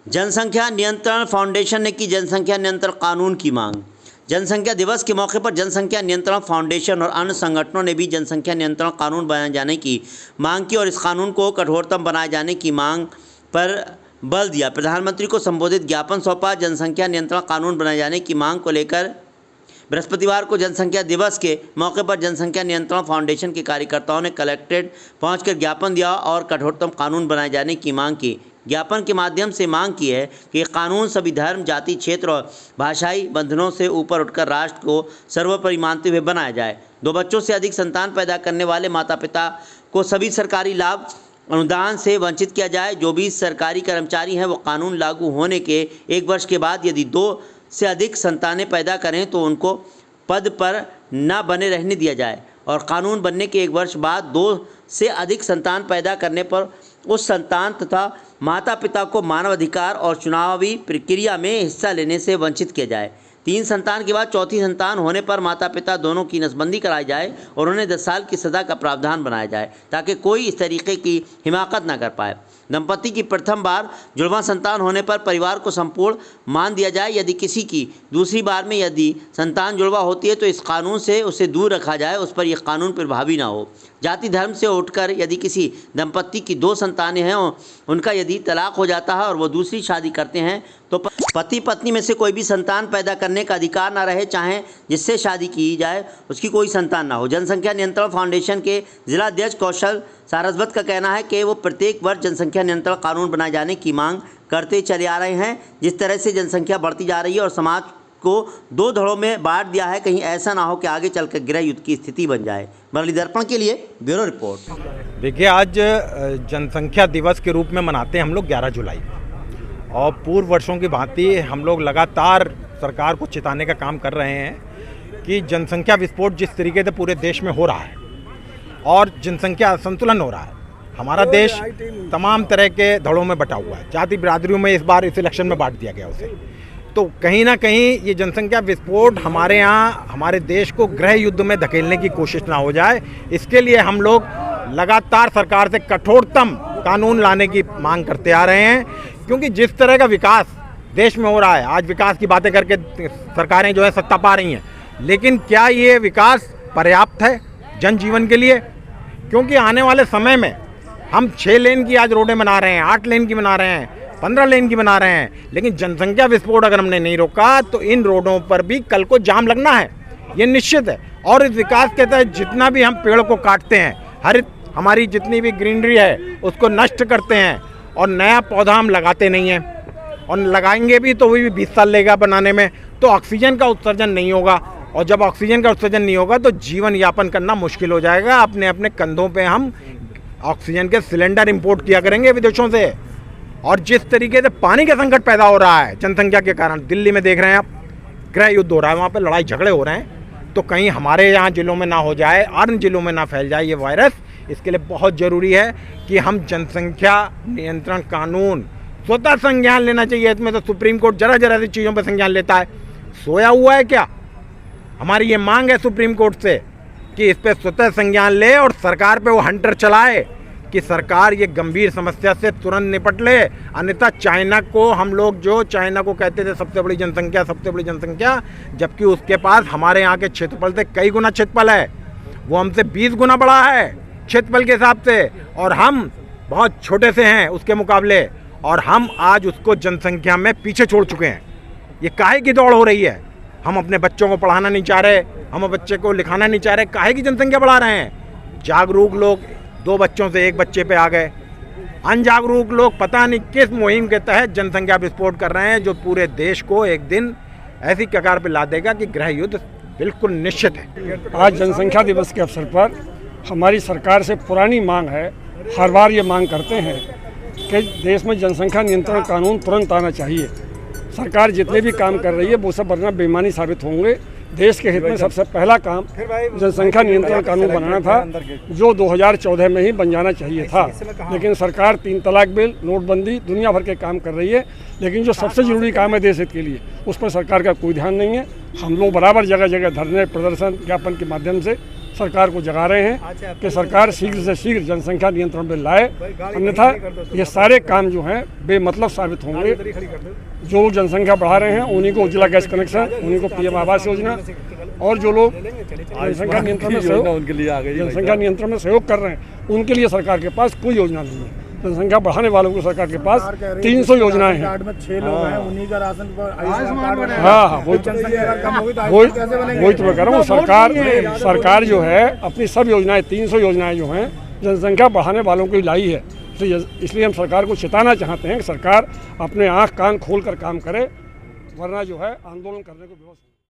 जनसंख्या नियंत्रण फाउंडेशन ने की जनसंख्या नियंत्रण कानून की मांग। जनसंख्या दिवस के मौके पर जनसंख्या नियंत्रण फाउंडेशन और अन्य संगठनों ने भी जनसंख्या नियंत्रण कानून बनाए जाने की मांग की और इस कानून को कठोरतम बनाए जाने की मांग पर बल दिया। प्रधानमंत्री को संबोधित ज्ञापन सौंपा। जनसंख्या नियंत्रण कानून बनाए जाने की मांग को लेकर बृहस्पतिवार को जनसंख्या दिवस के मौके पर जनसंख्या नियंत्रण फाउंडेशन के कार्यकर्ताओं ने कलेक्ट्रेट पहुंचकर ज्ञापन दिया और कठोरतम कानून बनाए जाने की मांग की। ज्ञापन के माध्यम से मांग की है कि कानून सभी धर्म, जाति, क्षेत्र और भाषाई बंधनों से ऊपर उठकर राष्ट्र को सर्वोपरि मानते हुए बनाया जाए। 2 बच्चों से अधिक संतान पैदा करने वाले माता पिता को सभी सरकारी लाभ अनुदान से वंचित किया जाए। जो भी सरकारी कर्मचारी हैं वो कानून लागू होने के 1 वर्ष के बाद यदि 2 से अधिक संतानें पैदा करें तो उनको पद पर न बने रहने दिया जाए और कानून बनने के 1 वर्ष बाद 2 से अधिक संतान पैदा करने पर उस संतान तथा माता पिता को मानवाधिकार और चुनावी प्रक्रिया में हिस्सा लेने से वंचित किया जाए। 3 संतान के बाद चौथी संतान होने पर माता पिता दोनों की नसबंदी कराई जाए और उन्हें 10 साल की सज़ा का प्रावधान बनाया जाए ताकि कोई इस तरीके की हिमाकत न कर पाए। दंपति की प्रथम बार जुड़वां संतान होने पर परिवार को संपूर्ण मान दिया जाए। यदि किसी की दूसरी बार में यदि संतान जुड़वा होती है तो इस कानून से उसे दूर रखा जाए, उस पर यह कानून प्रभावी ना हो। जाति धर्म से उठकर यदि किसी दंपति की 2 संतानें हैं और उनका यदि तलाक हो जाता है और वो दूसरी शादी करते हैं तो पति पत्नी में से कोई भी संतान पैदा करने का अधिकार ना रहे, चाहे जिससे शादी की जाए उसकी कोई संतान ना हो। जनसंख्या नियंत्रण फाउंडेशन के जिला अध्यक्ष कौशल सारस्वत का कहना है कि वो प्रत्येक वर्ष जनसंख्या नियंत्रण कानून बनाए जाने की मांग करते चले आ रहे हैं। जिस तरह से जनसंख्या बढ़ती जा रही है और समाज को 2 धड़ों में बांट दिया है, कहीं ऐसा ना हो कि आगे चलकर गृह युद्ध की स्थिति बन जाए। मुरली दर्पण के लिए ब्यूरो रिपोर्ट। देखिए, आज जनसंख्या दिवस के रूप में मनाते हैं हम लोग 11 जुलाई और पूर्व वर्षों की भांति हम लोग लगातार सरकार को चिताने का काम कर रहे हैं कि जनसंख्या विस्फोट जिस तरीके से पूरे देश में हो रहा है और जनसंख्या असंतुलन हो रहा है, हमारा देश तमाम तरह के धड़ों में बटा हुआ है। जाति बिरादरियों में इस बार इस इलेक्शन में बांट दिया गया उसे, तो कहीं ना कहीं ये जनसंख्या विस्फोट हमारे यहाँ हमारे देश को गृह युद्ध में धकेलने की कोशिश ना हो जाए, इसके लिए हम लोग लगातार सरकार से कठोरतम कानून लाने की मांग करते आ रहे हैं। क्योंकि जिस तरह का विकास देश में हो रहा है, आज विकास की बातें करके सरकारें जो है सत्ता पा रही हैं, लेकिन क्या ये विकास पर्याप्त है जनजीवन के लिए? क्योंकि आने वाले समय में हम 6 लेन की आज रोडें बना रहे हैं, 8 लेन की बना रहे हैं, 15 लेन की बना रहे हैं, लेकिन जनसंख्या विस्फोट अगर हमने नहीं रोका तो इन रोडों पर भी कल को जाम लगना है, ये निश्चित है। और इस विकास के तहत जितना भी हम पेड़ को काटते हैं, हरित हमारी जितनी भी ग्रीनरी है उसको नष्ट करते हैं और नया पौधा हम लगाते नहीं हैं और लगाएंगे भी तो वो भी 20 साल लेगा बनाने में, तो ऑक्सीजन का उत्सर्जन नहीं होगा और जब ऑक्सीजन का उत्सर्जन नहीं होगा तो जीवन यापन करना मुश्किल हो जाएगा। अपने अपने कंधों पे हम ऑक्सीजन के सिलेंडर इंपोर्ट किया करेंगे विदेशों से। और जिस तरीके से पानी का संकट पैदा हो रहा है जनसंख्या के कारण, दिल्ली में देख रहे हैं आप गृह युद्ध हो रहा है, वहाँ पे लड़ाई झगड़े हो रहे हैं, तो कहीं हमारे यहाँ जिलों में ना हो जाए, अन्य जिलों में ना फैल जाए ये वायरस। इसके लिए बहुत ज़रूरी है कि हम जनसंख्या नियंत्रण कानून स्वतः संज्ञान लेना चाहिए। इसमें तो सुप्रीम कोर्ट जरा सी चीज़ों पर संज्ञान लेता है, सोया हुआ है क्या? हमारी ये मांग है सुप्रीम कोर्ट से कि इस पर स्वतः संज्ञान ले और सरकार पे वो हंटर चलाए कि सरकार ये गंभीर समस्या से तुरंत निपट ले। अन्यथा चाइना को हम लोग जो चाइना को कहते थे सबसे बड़ी जनसंख्या, जबकि उसके पास हमारे यहाँ के क्षेत्रफल से कई गुना क्षेत्रफल है, वो हमसे 20 गुना बड़ा है क्षेत्रफल के हिसाब से और हम बहुत छोटे से हैं उसके मुकाबले, और हम आज उसको जनसंख्या में पीछे छोड़ चुके हैं। ये काहे की दौड़ हो रही है? हम अपने बच्चों को पढ़ाना नहीं चाह रहे, हम बच्चे को लिखाना नहीं चाह रहे, काहे की जनसंख्या बढ़ा रहे हैं? जागरूक लोग 2 बच्चों से 1 बच्चे पे आ गए, अनजागरूक लोग पता नहीं किस मुहिम के तहत जनसंख्या विस्फोट कर रहे हैं जो पूरे देश को एक दिन ऐसी कगार पे ला देगा कि गृह युद्ध बिल्कुल निश्चित है। आज जनसंख्या दिवस के अवसर पर हमारी सरकार से पुरानी मांग है, हर बार ये मांग करते हैं कि देश में जनसंख्या नियंत्रण कानून तुरंत आना चाहिए। सरकार जितने भी काम कर रही है वो सब वरना बेईमानी साबित होंगे। देश के हित में सबसे पहला काम जनसंख्या नियंत्रण कानून बनाना था, जो 2014 में ही बन जाना चाहिए था, लेकिन सरकार 3 तलाक बिल, नोटबंदी, दुनिया भर के काम कर रही है, लेकिन जो सबसे ज़रूरी काम है देश हित के लिए उस पर सरकार का कोई ध्यान नहीं है। हम लोग बराबर जगह जगह धरने, प्रदर्शन, ज्ञापन के माध्यम से सरकार को जगा रहे हैं कि सरकार शीघ्र से शीघ्र जनसंख्या नियंत्रण बिल लाए, अन्यथा ये सारे काम जो हैं बेमतलब साबित होंगे। जो लोग जनसंख्या बढ़ा रहे हैं उन्हीं को उज्ज्वला गैस कनेक्शन, उन्हीं को पीएम आवास योजना, और जो लोग जनसंख्या नियंत्रण में सहयोग कर रहे हैं उनके लिए सरकार के पास कोई योजना नहीं है। जनसंख्या बढ़ाने वालों को सरकार के पास 300 योजनाएं हैं। कार्ड में 6 लोग हैं, उन्हीं का राशन हाँ, वही तो मैं कह रहा हूँ। सरकार जो है अपनी सब योजनाएं, 300 योजनाएं जो हैं जनसंख्या बढ़ाने वालों को लाई है। इसलिए हम सरकार को चेताना चाहते हैं कि सरकार अपने आँख कान खोल कर काम करे, वरना जो है आंदोलन करने को व्यवस्था